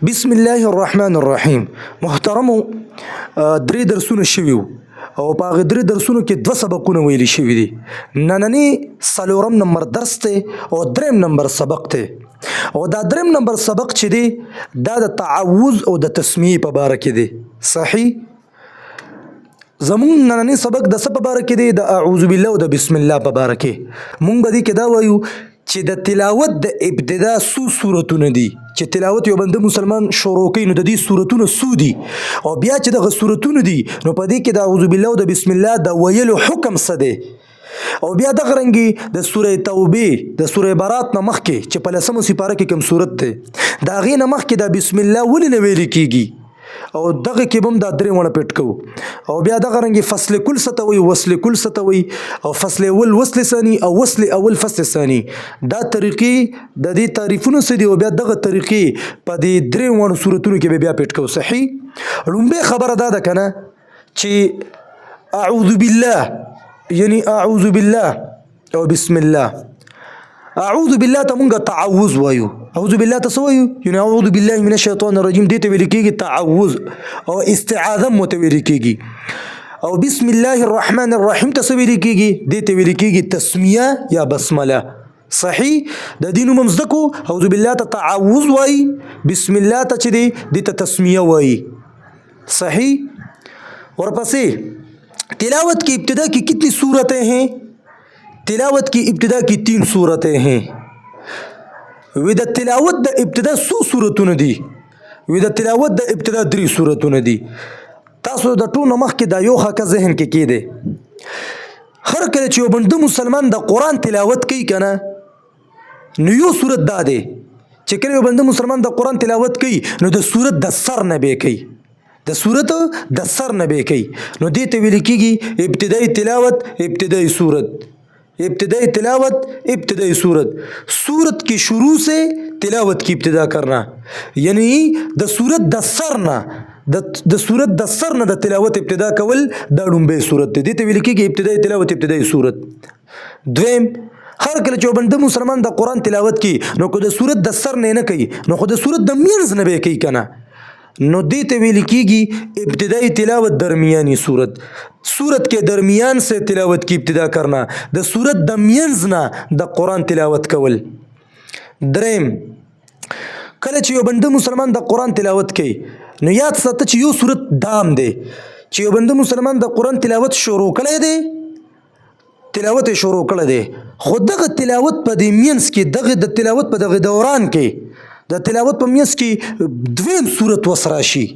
بسم الله الرحمن الرحیم. محترمو درې درسونه شوي وو او په هغه درې درسونو کې دوه سبقونه ویلي شوي دي. نننی څلورم نمبر درس دی او دریم نمبر سبق دی. او دا دریم نمبر سبق چې دی دا د تعوذ او د تسمیې په باره کې دی. صحیح؟ زمون نننی سبق د څه په باره کې دی؟ د اعوذ بالله او د بسم الله په باره کې. مونږ به دې کې دا وایو چې د تلاوت د ابتدا څو صورتونه دي چې تلاوت یو بنده مسلمان شروع کوي، نو د دې صورتونه څو دي او بیا چې دغه صورتونه دي نو په دې کې د اعوذ بالله او د بسم الله د ویلو حکم څه دی. او بیا دغه رنګې د سوره توبې د سوره برات نه مخکې چې په لسمه سپاره کې کوم صورت دی د هغې نه مخکې د بسم الله ولې نه ویل کېږي او دغه کې به هم دا درې وړه پټ کوو. او بیا دغه رنګې فصل کل څه ته وایي، وصل کل څه ته وایي، او فصل اول وصل ثاني او وصل اول فصل ثاني. دا طریقې د دې تعریفونه څه دي او بیا دغه طریقې په دې درې وړو صورتونو کې به بیا پټ کوو. صحیح؟ لومبۍ خبره دا ده که نه چې اعوذ بالله یعنی اعوذ بالله او بسم الله. اعوذ بالله ته مونږ تعوذ وایو. اعوذ بالله ته څه وایو؟ یعنی اعوذ بالله من الشیطان الرجیم دې ته ویل کېږي تعوذ او استعاذه مو ته ویل کېږي. او بسم الله الرحمن الرحیم ته څه ویل کېږي؟ دې ته ویل کېږي تسمیه یا بسمله. صحیح؟ د دې نوم هم زده کړو. اعوذ بالله ته تعوذ وایي، بسم الله ته چې دی دې ته تسمیه وایي. صحیح؟ ورپسې تلاوت کی ابتدا کی کتنی صورتیں ہیں؟ تلاوت کی ابتدا کی 3 صورتیں ہیں. د تلاوت د ابتدا څو صورتونه دي؟ د تلاوت د ابتدا 3 صورتونه دي. تاسو د ټولو مخکې دا یو خاکه ذهن کې کېده، هر کله چې یو بنده مسلمان د قرآن تلاوت کوي که نه نو یو صورت دا دی چې کله یو بنده مسلمان د قرآن تلاوت کوي نو د صورت د سر نه به کوي، د صورت د سر نه به کوي. نو دې ته ویل کېږي ابتدائی تلاوت ابتدائی صورت. ابتدائی تلاوت ابتدائی صورت. صورت کی شروع سے تلاوت کی ابتدا کرنا یعنی د صورت د سر نه د صورت د سر نه د تلاوت ابتدا کول دا لومبۍ صورت دی. دې ته ویل کېږي ابتدائی تلاوت ابتدائی صورت. دویم، هر کله چې بنده مسلمان د قرآن تلاوت کوي نو که د صورت د سر نه کوي نو خو د صورت د منځ نه به کوي که نه، نو دې ته ویل کېږي ابتدائی تلاوت درمیانی صورت. صورت کے درمیان سے تلاوت کی ابتدا کرنا، د صورت د منځ نه د قرآن تلاوت کول. دریم، کله چې یو بنده مسلمان د قرآن تلاوت کوي نو یاد ساته چې یو صورت دام دی چې یو بنده مسلمان د قرآن تلاوت شروع کړی دی، تلاوت شروع کړی دی، خو دغه تلاوت په دې منځ کې دغه د تلاوت په دغه دوران کې د تلاوت په منځ کې دویم صورت وس راشي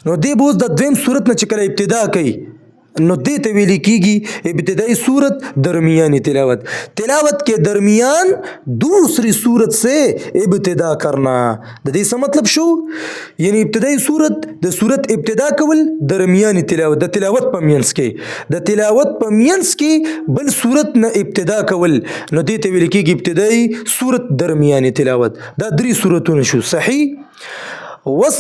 نو دی به اوس د دویم صورت نه چې کله ابتدا کوي نو دې ته ویل کېږي ابتدائی صورت درمیانی تلاوت. تلاوت کے درمیان دوسری صورت سے ابتدا کرنا. د دې څه مطلب شو؟ یعنی ابتدائی صورت د صورت ابتدا کول، درمیانی تلاوت د تلاوت په منځ کې د تلاوت په منځ کې بل صورت نه ابتدا کول نو دې ته ویل کېږي ابتدائی صورت درمیانی تلاوت. دا 3 صورتونه شو. صحیح؟ وس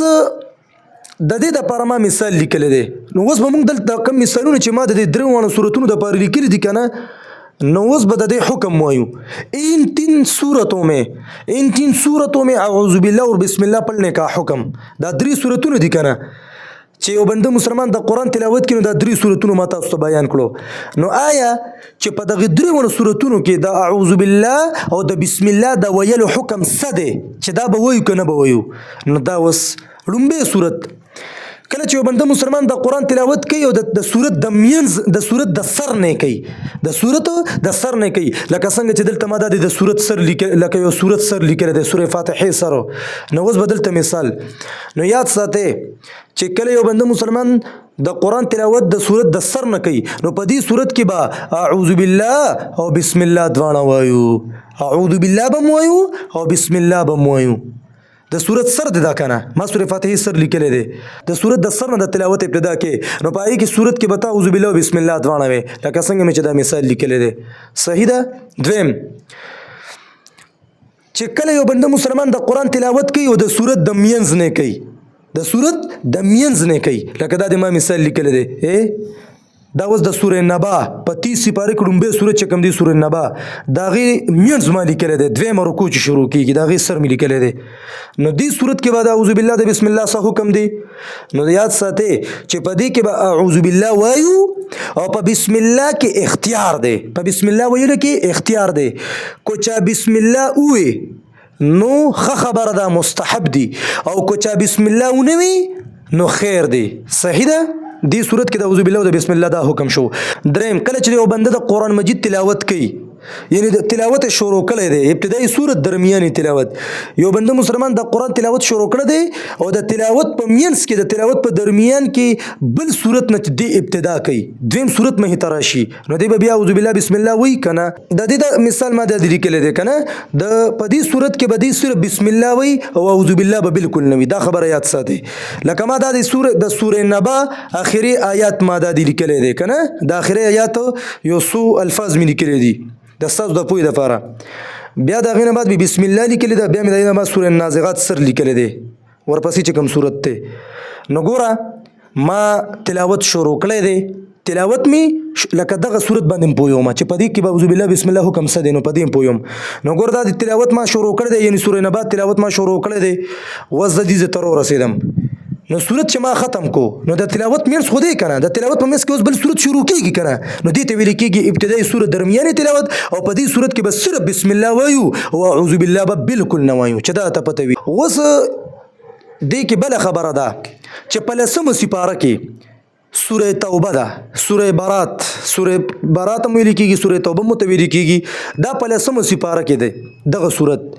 د دې دپاره ما مثال لیکلی دی. نو اوس به موږ دلته کوم مثالونه چې ما د دې 3 صورتونو دپاره لیکلي دي که نه نو اوس به د دې حکم وایو. ان 3 صورتوں میں اعوذ بالله اور بسم الله پڑھنے کا حکم. دا 3 صورتونه دي که نه چې یو بنده مسلمان د قرآن تلاوت کوي نو دا 3 صورتونه ما تاسو ته بیان کړو. نو آیا چې په دغه 3 صورتونو کې د اعوذ بالله او د بسم الله د ویلو حکم څه دی چې دا به وایو که نه به وایو؟ نو دا اوس لومبۍ صورت کله چې یو بنده مسلمان د قرآن تلاوت کوي او د صورت د منځ د صورت د سر نه کوي، د صورت د سر نه کوي، لکه څنګه چې دلته ما دا د صورت سر لیکل لکه یو صورت سر لیکلی دی سورې فاتحې سر. نو اوس به دلته مثال نو یاد ساتئ چې کله یو بنده مسلمان د قرآن تلاوت د صورت د سر نه کوي نو په دې صورت کې به اعوذ بالله او بسم الله دواړه وایو. اعوذ بالله به م وایو او بسم الله به م وایو. د صورت سر دی دا که نه، ما سورې فاتحې سر لیکلی دی. د صورت د سر نه د تلاوت ابتدا کې نو په هغې کې صورت کې به ته اعوذ بالله او بسم الله دواړه وی لکه څنګه مې چې دا مثال لیکلی دی. صحیح ده؟ دویم، چې کله یو بنده مسلمان د قرآن تلاوت کوي او د صورت د منځ نه کوي، د صورت د منځ نه کوي لکه دا د ما مثال لیکلی دی. دا اوس د سورې نبا په 30 سپاره کې لومبه سورې چې کوم دی سورې نبا دا غي مینځ ما لیکل دی دویم رکوع چې شروع کیږي دا غي سر مې لیکل دی نو دې صورت کې بعد اعوذ بالله د بسم الله څخه حکم دی نو یاد ساتئ چې په دې کې به اعوذ بالله وایو او په بسم الله کې اختیار دی په بسم الله ویلو کې اختیار دی کو چا بسم الله وې نو خبره ده مستحب دی او کو چا بسم الله ونوي نو خیر دی صحیح ده دې صورت کې د اعوذ بالله او د بسم الله دا حکم شو دریم کله چې یو بنده د قران مجید تلاوت کوي یعنی د تلاوت شروع کړي دی ابتدایي صورت درمیاني تلاوت یو بنده مسلمان د قران تلاوت شروع کړي دی او د تلاوت په مینس کې د تلاوت په درمیان کې بل صورت نه دی ابتدا کوي دویم صورت مه تراشي نو دی بیا اعوذ بالله بسم الله وای کنه د دې د مثال ما د دې لیکل دی کنه د په دې صورت کې به دې صورت بسم الله وای او اعوذ بالله به بالکل نوي دا خبره یاد ساتي لکه ما د سورې نبا اخري آیات ما د لیکل دی کنه د اخري آیات یو سو الفاظ مې لیکل دي د استاد د پوی د فاره بیا د غینه بعد بسم الله لیکل دا بیا مې د ما سورې نازغات سر لیکل دي ورپسې چې کوم صورت ته نو ګوره ما تلاوت شروع کړی دی تلاوت می لکه دغه صورت باندې پویوم چې په دې کې اعوذ بالله بسم الله حکم څه دی نو په دې پویوم نو ګوره دا تلاوت ما شروع کړی دی یعنی سورې نبات تلاوت ما شروع کړی دی وزدي تر رسیدم نو صورت چې ما ختم کو نو د تلاوت مینس خو دې کنه د تلاوت په مینس کې اوس بل صورت شروع کیږي کنه نو دې ته ویل کیږي ابتدایي صورت درمیاني تلاوت او په دې صورت کې بس صرف بسم الله وایو او اعوذ بالله بالکل نه وایو چې دا ته پته وي اوس دې کې بل خبره ده چې په لسمه سپاره کې سوره توبه ده سوره برات هم ویل کیږي سوره توبه مو ته ویل کیږي دا په لسمه سپاره کې ده دغه صورت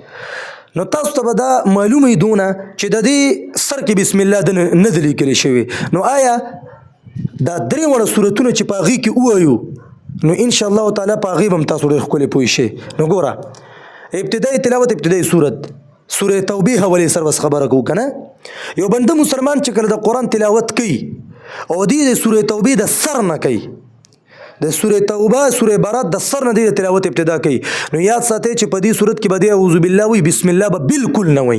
نو تاسو ته به دا معلومه دونه چې د دې سر کې بسم الله د نه د لیکل شوی نو آیا دا درې وړه سورتونه چې په هغې کې ووایو نو ان شاء الله تعالی په هغې به هم تاسو ډېر ښکلې پوه شئ نو ګوره ابتدایي تلاوت ابتدایي صورت سوره توبې حوالې سره بس خبره کوو که نه یو بنده مسلمان چې کله د قرآن تلاوت کوي او دې د سوره توبې د سر نه کوي د سوره توبه سوره برات د سر نه دی تلاوت ابتدا کوي نو یاد ساتئ چې په دې صورت کې به دی اعوذ بالله وي بسم الله به بالکل نه وي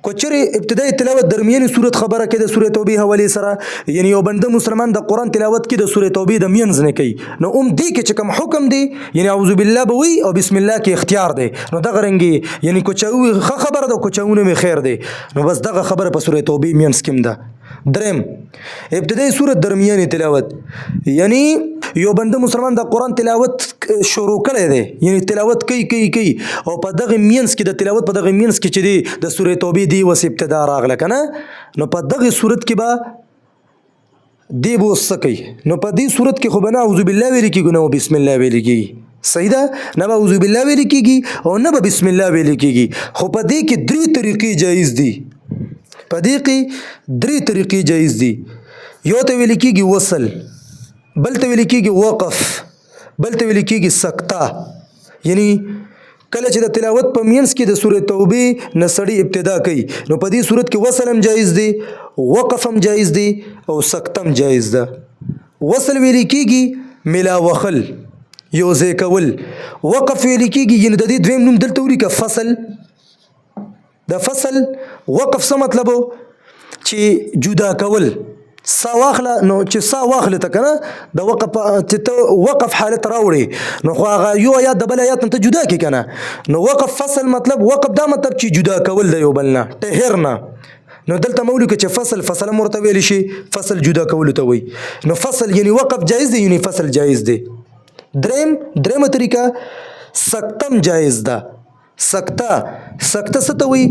کوچره ابتدایي تلاوت درمیاني صورت خبره کې د سوره توبې حواله سره یعنی یو بنده مسلمان د قران تلاوت کې د سوره توبې د مینځ نه کوي نو دې کې چې کوم حکم دی یعنی اعوذ بالله به وي او بسم الله کې اختیار دی نو دغه رنګي یعنی کوچاوي خبره ده کوچاونه می خیر دی نو بس دغه خبره په سوره توبې مینځ کې ده درم ابتدایي صورت درمیاني تلاوت یعنی یو بنده مسلمان د قران تلاوت شروع کړي دی یعنی تلاوت کوي او په دغه مینس کې د تلاوت په دغه مینس کې چې دی د سوره توبې دی وس ابتدا راغله کنه نو په دغه صورت کې به دی بوسکی نو په دې صورت کې خو بنا اعوذ بالله ویل کېږي نو بسم الله ویل کېږي صحیح ده نه به اعوذ بالله ویل کېږي او نه به بسم الله ویل کېږي خو په دې کې درې طریقې جایز دي یو ته ویل کېږي وصل بل ته ویل کېږي وقف بل ته ویل کېږي سکته یعنی کله چې د تلاوت په مینس کې د سوره توبې نه سړی ابتدا کوي نو په دې صورت کې وصل هم جایز دی وقف هم جایز دی او سکته هم جایز ده وصل ویل کېږي ملاوخل یو ځای کول وقف ویل کېږي یعنی د دې دویم نوم دلته ولیکه فصل د فصل وقف څه مطلب چې جدا کول سا واخله نو چې سا واخله ته کنه د وقف چې ته وقف حالت راوړي نو خو هغه یو آیات د بل آیات ته جدا کی کنه نو وقف فصل مطلب وقف دا مطلب چې جدا کول د یو بل نه ټهر نه نو دلته مولو کې چې فصل مرته ویل شي فصل جدا کول ته وي نو فصل یعنی وقف جایز دی یعنی فصل جایز دی درېمه طریقه سکتم جایز ده سکته څه ته وي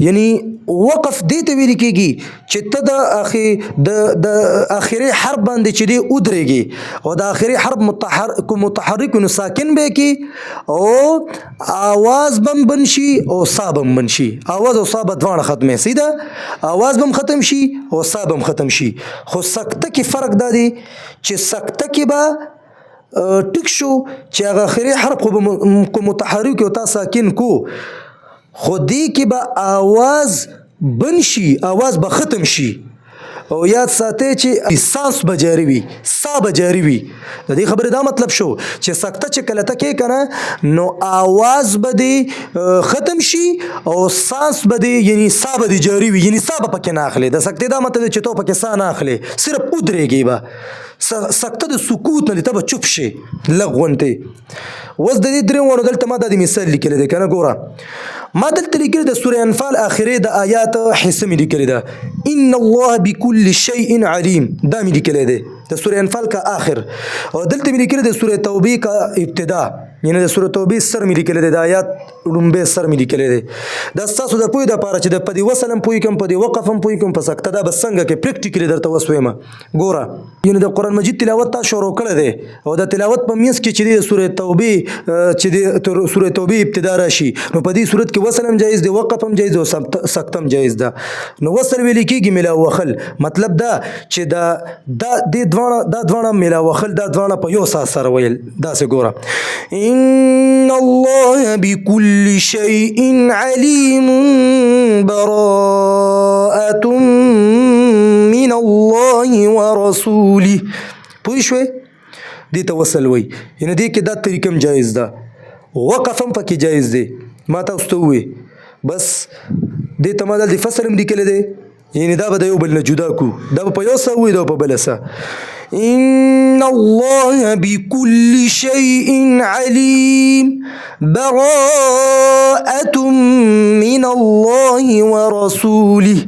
یعنی وقف دې ته ویل کېږي چې ته د آخري حرف باندې چې دی ودرېږي او د آخري حرف متحرک نو ساکن به کې او آواز بم بنشي او سا بم بنشي آواز او سا به دواړه ختمه سیده آواز بم ختم شي او سا بم ختم شي خو سکته کې فرق دا دی چې سکته کې به ټیک شو چې هغه آخري حرف کو متحرک او تا ساکن کو خو دې کې به آواز بنشي آواز به ختم شي او یاد ساتئ چې سانس به جاری وي سا به جاری وي د دې خبرې دا مطلب شو چې سکته چې کله ته کې کنه نو آواز به دې ختم شي او سانس به دې یعنی سا به دې جاری وي یعنی سا به پکې نه اخلي د سکتې دا مطلب چې تو پکې سا نه اخلي صرف ودرېږي به سکته د سکوت نه ته به چوپ شي لږ غونتې. اوس د دې درې وړو دلته ما دا د مثال لیکلی دی که نه. ګوره ما دلته لیکلي د سورې انفال آخرې د آیات حصه مې لیکلې ده ان الله بكل شیء علیم، دا مې لیکلی دی د سورې انفال کا آخر. او دلته مې لیکلي د سورې توبې کا ابتدا، یعنی د سورې توبې سر مې لیکلی دی، د آیات لومبی سر مې لیکلی دی. دا ستاسو د پوهې دپاره چې د په دې وصل هم پوه کړم، په دې وقف هم پوه کړم، په سکته دا به څنګه کې پریکټیکلي درته وسویم. ګوره یعنی د قرآن مجید تلاوت تا شروع کړی دی او د تلاوت په منځ کې چې دی د سورې توبې چې د سورې توبې ابتدا راشي، نو په دې صورت کې وصل هم جایز دی، وقف هم جایز دی او سکته هم جایز ده. نو وصل ویل کېږي ملا وخل، مطلب دا چې دا دواړه ملا وخل دا دواړه په یو ساس سره ویل. داسې ګوره ان الله بكل شيء عليم براءة من الله ورسوله. پوه شوې؟ دې ته وصل وی، یعنی دې کې دا طریقه هم جایز ده، وقف هم پکې جایز دی. ما تاسو ته ووی بس دې ته ما دلته فصل هم لیکلی دی، یعنی دا به د یو بل نه جدا کو، دا به په یو څه ووی، دا به په بله څه. ان الله بكل شيء عليم براءة من الله ورسوله.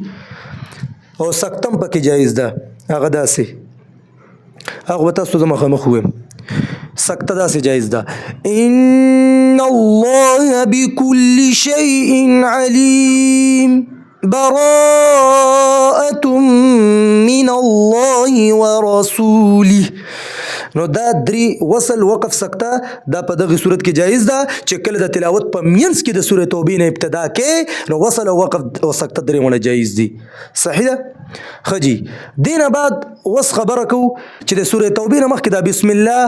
او سکتم پکې جایز ده، هغه داسې هغه به تاسو ته مخامخ ویم. سکته داسې جایز ده ان الله بكل شيء عليم براءة من الله ورسوله. نو دا درې وصل وقف سکته دا په دغه صورت کې جایز ده چې کله د تلاوت په منځ کې د سورې توبې نه ابتدا کې، نو وصل او وقف او سکته درې ونه جایز دي. صحیح ده؟ ښه جي. دې نه بعد اوس خبره کوو چې د سورې توبې نه مخکې دا بسم الله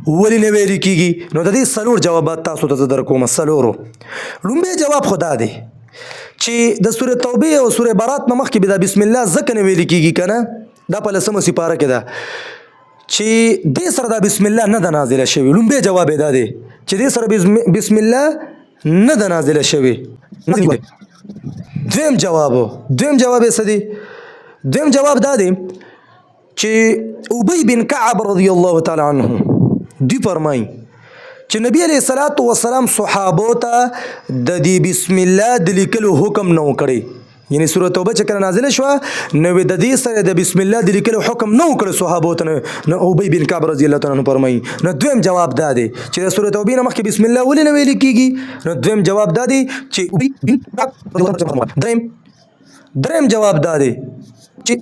ولې نه ویل کېږي. نو د دې څلور جوابات تاسو ته زه درکوم. څلورو لومبی جواب خو دا دی چې د سورې توبې او سورې برات نه مخکې به دا بسم الله ځکه نه ویل کېږي که نه، دا په 10مه سپاره کې ده چې دې سره دا بسم الله نه ده نازله شوې. لومبی جواب یې دا دی چې دې سره بسم الله نه ده نازله شوې. دویم جواب یې څه دی؟ دویم جواب دا دی چې ابی بن کعب رضی الله تعالی عنه دوی فرمایي چې نبی علیه الصلاة والسلام صحابو ته د دې بسم الله د لیکلو حکم نه وکړي. یعنی سورۃ توبه چې کله نازله شوه نو د دې سره د بسم الله د لیکلو حکم نه وکړي صحابو ته. نو ابی بن کعب رضی الله تعالی عنه فرمایي. نو دویم جواب دا دی چې د سورۃ توبه نه مخکې بسم الله ولې نه ویل کېږي. نو دویم جواب دا دی چې ابی بن کعب دریم جواب دا دی چې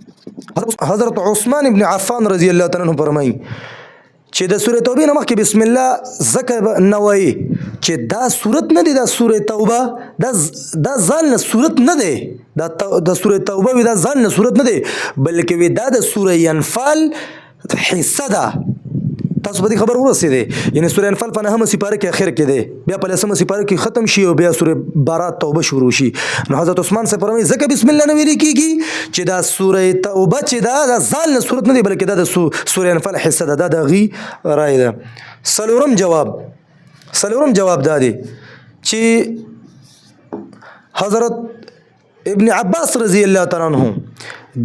حضرت عثمان ابن عفان رضی الله تعالی عنه فرمایي چې د سورې توبې نه مخکې بسم الله ځکه نه وایي چې دا صورت نه دی، دا سورې توبه دا ځان نه صورت نه دی، د سورې توبه وي دا ځان نه صورت نه دی، بلکې وي دا د سورې انفال حصه ده. تاسو په دې خبر ورسېدې، یعنی سورې انفال په 9مه سپاره کې اخر کې دی، بیا په 10مه سپاره کې ختم شي او بیا سورې برات توبه شروع شي. نو حضرت عثمان صاحب فرمایي ځکه بسم الله نه ویل کېږي چې دا سورې توبه چې دا ځان نه صورت نه دی، بلکې دا د سورې انفال حصه ده. دا د هغې رایې ده. څلورم جواب دا دی چې حضرت ابن عباس رضی الله تعالی عنه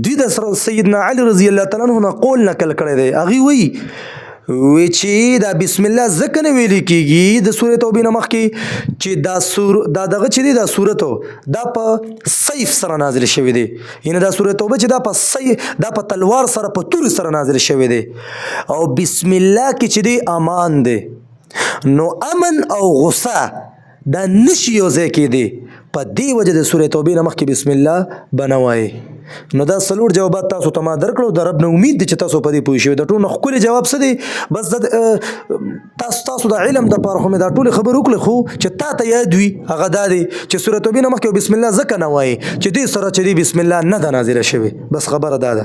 دوی د سیدنا علی رضی الله تعالی عنه نه قول نقل کړی دی. هغې وایي چې دا بسم الله ځکه نه ویل کېږي د سورې توبې نه مخکې چې دا دغه چې دی دا صورت دا په سیف سره نازل شوی دی، یعنی دا سورې توبه چې دا په تلوار سره په تورې سره نازل شوی دی. او بسم الله کې چې دی امان دی، نو امن او غصه دا نشي یو ځای کېدی. په دې وجه د سورې توبې نه مخکې بسم الله به نه وایي. نو دا څلور جوابات تاسو ته ما درکړو. د رب نه امید دی چې تاسو په دې پوه شوي. د ټولو نه ښکلی جواب څه دی؟ بس تاسو د علم دپاره خو مې دا ټولې خبرې وکړې، خو چې تا ته یاد وي هغه دا دی چې سورې توبې نه مخکې بسم الله ځکه نه وایي چې دې سره چې دی بسم الله نه ده نازله شوې. بس خبره دا ده.